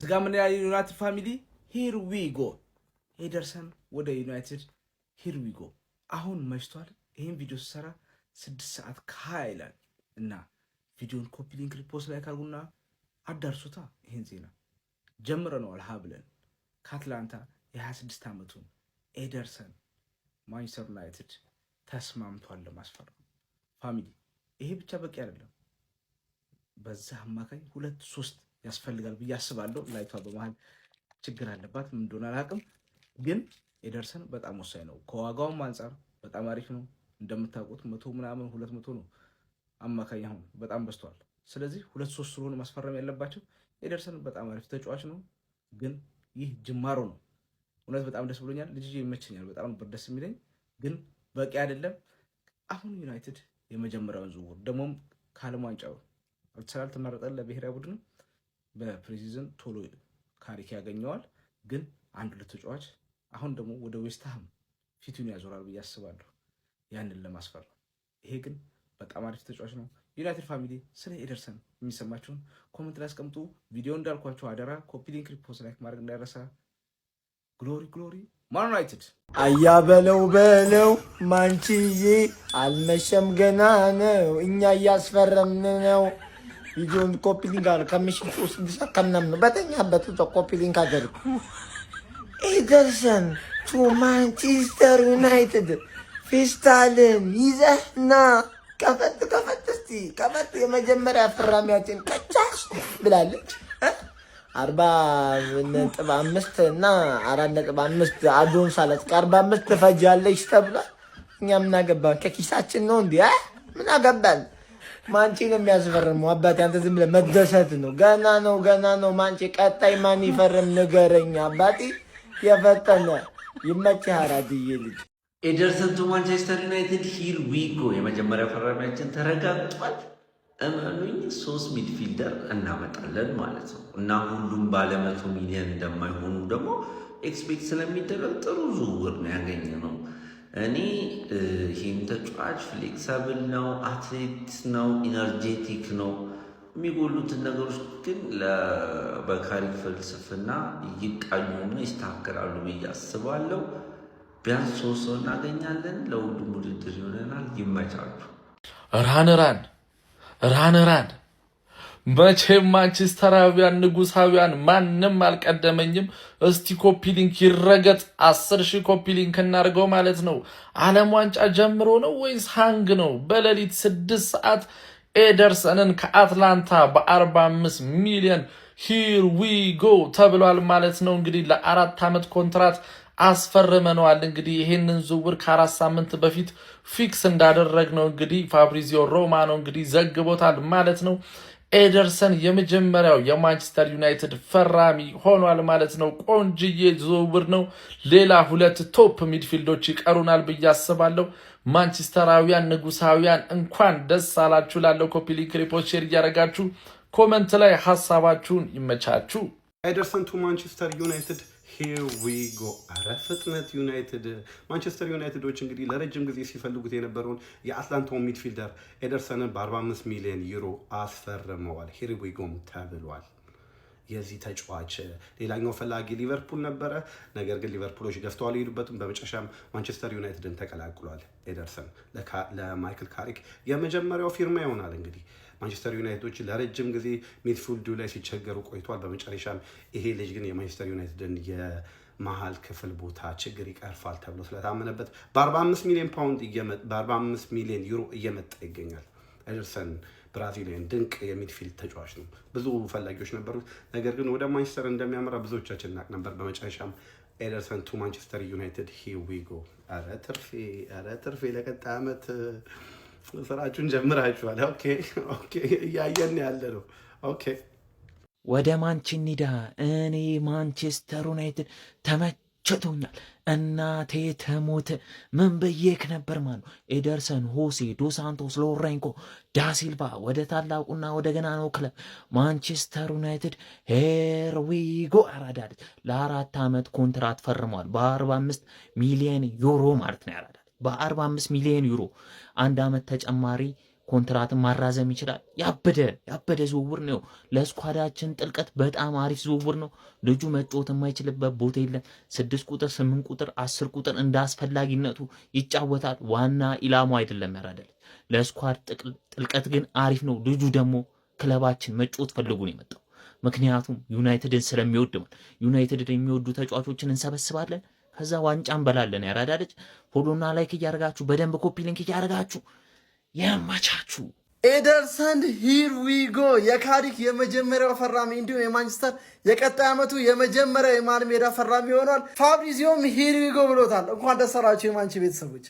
እዚጋ ምን ያለ ዩናይትድ ፋሚሊ ሂር ዊ ጎ ኤደርሰን ወደ ዩናይትድ ሂር ዊ ጎ። አሁን መሽቷል። ይሄን ቪዲዮ ስሰራ 6 ሰዓት ከ20 ይላል እና ቪዲዮን ኮፒ ሊንክ ሪፖስት ላይ ካልጉና አዳርሱታ። ይሄን ዜና ጀምረነዋል ብለን ከአትላንታ የ26 ዓመቱን ኤደርሰን ማንቸስተር ዩናይትድ ተስማምቷል ለማስፈረም። ፋሚሊ ይሄ ብቻ በቂ አይደለም። በዛ አማካኝ 2-3 ያስፈልጋል ብዬ አስባለሁ። ላይቷ በመሃል ችግር አለባት፣ ምን እንደሆነ አላውቅም። ግን ኤደርሰን በጣም ወሳኝ ነው። ከዋጋውም አንጻር በጣም አሪፍ ነው። እንደምታውቁት 100 ምናምን 200 ነው አማካኝ። አሁን በጣም በዝቷል። ስለዚህ 2-3 ስለሆነ ማስፈረም ያለባቸው። ኤደርሰን በጣም አሪፍ ተጫዋች ነው። ግን ይህ ጅማሮ ነው። እውነት በጣም ደስ ብሎኛል። ልጅ ይመቸኛል። በጣም ነበር ደስ የሚለኝ። ግን በቂ አይደለም። አሁን ዩናይትድ የመጀመሪያውን ዝውውር ደግሞም ከዓለም ዋንጫው ስላልተመረጠ ለብሔራዊ ቡድን በፕሪሲዝን ቶሎ ካሪክ ያገኘዋል። ግን አንድ ተጫዋች አሁን ደግሞ ወደ ዌስትሃም ፊቱን ያዞራል ብዬ አስባለሁ ያንን ለማስፈረም። ይሄ ግን በጣም አሪፍ ተጫዋች ነው። ዩናይትድ ፋሚሊ ስለ ኤደርሰን የሚሰማችሁን ኮሜንት ላይ አስቀምጡ። ቪዲዮ እንዳልኳችሁ አደራ ኮፒ ሊንክ ሪፖስት ላይክ ማድረግ እንዳይረሳ። ግሎሪ ግሎሪ ማን ዩናይትድ። አያ በለው በለው ማንቺዬ አልመሸም ገና ነው፣ እኛ እያስፈረምን ነው። ቪዲዮን ኮፒ ሊንክ አለ ከምሽቱ 6 ሰዓት ከምናምን ነው በተኛበት ኮፒ ሊንክ አድርጉ። ኤደርሰን ቱ ማንቸስተር ዩናይትድ ፌስታልን ይዘህና ከፈት የመጀመሪያ ፍራሚያችን ቀጫሽ ብላለች። 40.5 እና 4.5 አዶን ሳለት 45 ትፈጃለች ተብሏል። እኛ ምን አገባን? ከኪሳችን ነው እንዴ? ምን አገባን? ማንቺ ነው የሚያስፈርመው። አባቴ አንተ ዝም ብለህ መደሰት ነው። ገና ነው ማንቺ። ቀጣይ ማን ይፈርም ንገረኝ አባቴ። የፈጠነ ይመችህ አራድዬ ልጅ። ኤደርሰን ቱ ማንቸስተር ዩናይትድ ሂር ዊ ጎ። የመጀመሪያ ፈራሚያችን ተረጋግጧል። እመኑኝ 3 ሚድፊልደር እናመጣለን ማለት ነው እና ሁሉም ባለ 100 ሚሊዮን እንደማይሆኑ ደግሞ ኤክስፔክት ስለሚደረግ ጥሩ ዝውውር ነው ያገኘነው። እኔ ይህም ተጫዋች ፍሌክሰብል ነው፣ አትሌት ነው፣ ኢነርጄቲክ ነው። የሚጎሉትን ነገሮች ግን በካሪክ ፍልስፍና ይቃኙና ይስተካከላሉ ብዬ አስባለሁ። ቢያንስ 3 ሰው እናገኛለን። ለሁሉም ውድድር ይሆነናል። ይመቻሉ። ራን መቼም ማንቸስተራውያን ንጉሳውያን ማንም አልቀደመኝም። እስቲ ኮፒ ሊንክ ይረገጥ። 10,000 ኮፒ ሊንክ እናድርገው ማለት ነው። ዓለም ዋንጫ ጀምሮ ነው ወይስ ሃንግ ነው? በሌሊት 6 ሰዓት ኤደርሰንን ከአትላንታ በ45 ሚሊዮን ሂር ዊ ጎ ተብሏል ማለት ነው። እንግዲህ ለ4 ዓመት ኮንትራት አስፈርመነዋል። እንግዲህ ይሄንን ዝውውር ከ4 ሳምንት በፊት ፊክስ እንዳደረግነው እንግዲህ ፋብሪዚዮ ሮማኖ እንግዲህ ዘግቦታል ማለት ነው። ኤደርሰን የመጀመሪያው የማንቸስተር ዩናይትድ ፈራሚ ሆኗል ማለት ነው። ቆንጅዬ ዝውውር ነው። ሌላ 2 ቶፕ ሚድፊልዶች ይቀሩናል ብዬ አስባለሁ። ማንቸስተራውያን ንጉሳውያን እንኳን ደስ አላችሁ። ላለው ኮፒ ሊንክ ሪፖስት ሼር እያደረጋችሁ ኮመንት ላይ ሐሳባችሁን ይመቻችሁ። ኤደርሰን ቱ ማንቸስተር ዩናይትድ ሂር ዊ ጎ። አረ ፍጥነት ዩናይትድ። ማንቸስተር ዩናይትዶች እንግዲህ ለረጅም ጊዜ ሲፈልጉት የነበረውን የአትላንታውን ሚድፊልደር ኤደርሰንን በ45 ሚሊዮን ዩሮ አስፈርመዋል። ሂር ዊ ጎም ተብሏል። የዚህ ተጫዋች ሌላኛው ፈላጊ ሊቨርፑል ነበረ። ነገር ግን ሊቨርፑሎች ገፍተው አልሄዱበትም። በመጨረሻም ማንቸስተር ዩናይትድን ተቀላቅሏል። ኤደርሰን ለማይክል ካሪክ የመጀመሪያው ፊርማ ይሆናል። እንግዲህ ማንቸስተር ዩናይትዶች ለረጅም ጊዜ ሚድፊልዱ ላይ ሲቸገሩ ቆይቷል። በመጨረሻም ይሄ ልጅ ግን የማንቸስተር ዩናይትድን የመሀል ክፍል ቦታ ችግር ይቀርፋል ተብሎ ስለታመነበት በ45 ሚሊዮን ዩሮ እየመጣ ይገኛል። ኤደርሰን ብራዚሊያን ድንቅ የሚድፊልድ ተጫዋች ነው። ብዙ ፈላጊዎች ነበሩት። ነገር ግን ወደ ማንቸስተር እንደሚያመራ ብዙዎቻችን እናቅ ነበር። በመጨረሻም ኤደርሰን ቱ ማንቸስተር ዩናይትድ ሂር ዊ ጎ። አረ ትርፌ ለቀጣይ ዓመት ስራችሁን ጀምራችኋል። ኦኬ እያየን ያለ ነው። ኦኬ ወደ ማንችን ኒዳ። እኔ ማንቸስተር ዩናይትድ ተመችቶኛል። እናቴ ተሞት ምን ብዬክ ነበር ማለት ነው። ኤደርሰን፣ ሆሴ ዶ ሳንቶስ፣ ሎሬንኮ ዳሲልቫ ወደ ታላቁና ወደ ገናናው ክለብ ማንቸስተር ዩናይትድ ሂር ዊ ጎ አራዳለች። ለ4 ዓመት ኮንትራት ፈርሟል። በ45 ሚሊዮን ዩሮ ማለት ነው። ያራዳል በ45 ሚሊዮን ዩሮ 1 ዓመት ተጨማሪ ኮንትራትን ማራዘም ይችላል። ያበደ ዝውውር ነው። ለስኳዳችን ጥልቀት በጣም አሪፍ ዝውውር ነው። ልጁ መጫወት የማይችልበት ቦታ የለም። 6 ቁጥር፣ 8 ቁጥር፣ 10 ቁጥር እንደ አስፈላጊነቱ ይጫወታል። ዋና ኢላማው አይደለም ያራዳል። ለስኳድ ጥልቀት ግን አሪፍ ነው። ልጁ ደግሞ ክለባችን መጫወት ፈልጉ ነው የመጣው። ምክንያቱም ዩናይትድን ስለሚወድ ማለት ዩናይትድን የሚወዱ ተጫዋቾችን እንሰበስባለን፣ ከዛ ዋንጫ እንበላለን። ያራዳ ልጅ ፎሎና ላይክ እያደረጋችሁ በደንብ ኮፒ ሊንክ እያደረጋችሁ ያማቻችሁ። ኤደርሰን ሂር ዊ ጎ የካሪክ የመጀመሪያው ፈራሚ እንዲሁም የማንቸስተር የቀጣይ ዓመቱ የመጀመሪያው የመሃል ሜዳ ፈራሚ ሆኗል። ፋብሪዚዮም ሂር ዊ ጎ ብሎታል። እንኳን ደስ አላችሁ የማንቸስተር ቤተሰቦች።